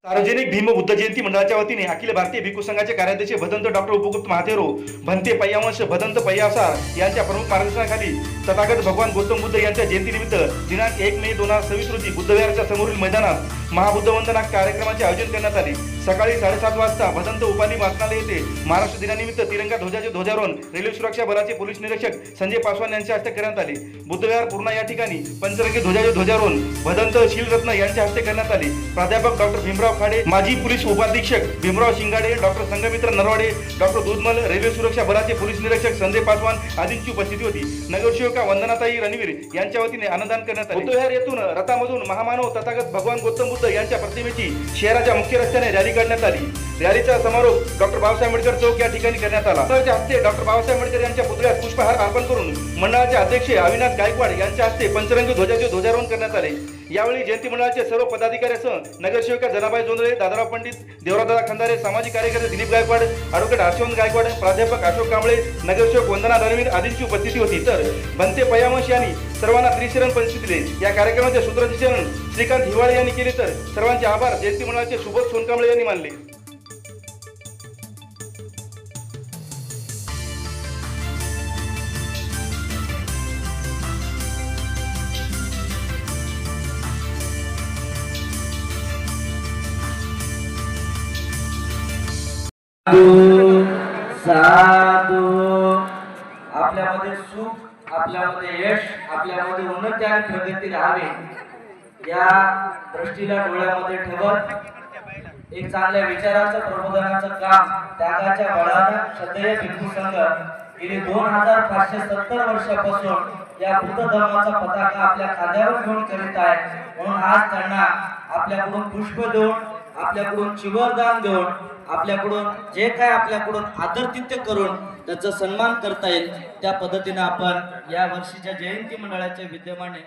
सार्वजनिक भीम बुद्ध जयंती मंडळाच्या वतीने अखिल भारतीय भिक्खू संघाचे कार्याध्यक्ष भदंत डॉक्टर उपगुप्त महाथेरो भंते पय्यावंश भदंत पय्यासार यांच्या प्रमुख मार्गदर्शनाखाली तथागत भगवान गौतम बुद्ध यांच्या जयंतीनिमित्त दिनांक 1 मे 2026 रोजी बुद्धविहाराच्या समोरील मैदानात महाबुद्ध वंदना कार्यक्रमाचे आयोजन करण्यात आले। सकाळी 7:30 वाजता भदंत उपाली वाचनालय येथे महाराष्ट्र दिनानिमित्त तिरंगा ध्वजाचे ध्वजारोहण रेल्वे सुरक्षा बलाचे पोलीस निरीक्षक संजय पासवान यांच्या हस्ते करण्यात आले। बुद्धविहार पूर्ण या ठिकाणी पंचरंगी ध्वजाचे ध्वजारोहण भदंत शीलरत्न यांच्या हस्ते करण्यात आले। प्राध्यापक डॉक्टर भीमराव खाडे, माजी पोलीस उपाधीक्षक भीमराव शिंगाडे, डॉक्टर संगमित्र नरवाडे, डॉक्टर दूधमल, रेल्वे सुरक्षा बलाचे पोलीस निरीक्षक संजय पासवान आदींची उपस्थिती होती। नगरसेविका वंदनाताई रणवीर यांच्या वतीने अन्नदान करण्यात आले। बुद्धविहार येथून रथामधून महामानव तथागत भगवान गौतम बुद्ध यांच्या प्रतिमेची शहराच्या मुख्य रस्त्याने रॅली काढण्यात आली। रॅलीचा समारोप डॉक्टर बाबासाहेब आंबेडकर चौक या ठिकाणी करण्यात आला। त्यांच्या हस्ते डॉक्टर बाबासाहेब आंबेडकर यांच्या पुतळ्यास पुष्पहार अर्पण करून मंडळाचे अध्यक्ष अविनाश गायकवाड यांच्या हस्ते पंचरंगी ध्वजाचे ध्वजारोहण करण्यात आले। यावेळी जयंती मंडळाचे सर्व पदाधिकाऱ्यांसह नगरसेविका जनाबाई जोंधळे, दादाराव पंडित, देवरावदादा खंदारे, सामाजिक कार्यकर्ते दिलीप गायकवाड, ॲडव्होकेट हर्षवंत गायकवाड, प्राध्यापक अशोक कांबळे, नगरसेवक वंदना रणवीर आदींची उपस्थिती होती। तर भंते पय्यावंश यांनी सर्वांना त्रिशरण पंच दिले। या कार्यक्रमाचे सूत्रसंचालन श्रीकांत हिवाळे यांनी केले। तर सर्वांचे आभार जयंती मंडळाचे सुबोध सोनकांबळे यांनी मानले। साधू आपल्यामध्ये सुख, आपल्यामध्ये यश, आपल्यामध्ये उन्नती आणि प्रगती राहावे या दृष्टीला डोळ्यामध्ये ठेवत एक चांगल्या विचाराचं प्रबोधनाचं काम त्यागाच्या बळाने श्रद्धेय भिक्खू संघ गेली 2570 वर्षापासून या बुद्ध धर्माचा पताका आपल्या खांद्यावर घेऊन करीत आहे। म्हणून आज त्यांना आपल्याकडून पुष्प देऊन, आपल्याकडून चिवरदान देऊन, आपल्याकडून जे काय आपल्याकडून आदरातिथ्य करून त्याचा सन्मान करता येईल त्या पद्धतीने आपण या वर्षीच्या जयंती मंडळाच्या विद्यमाने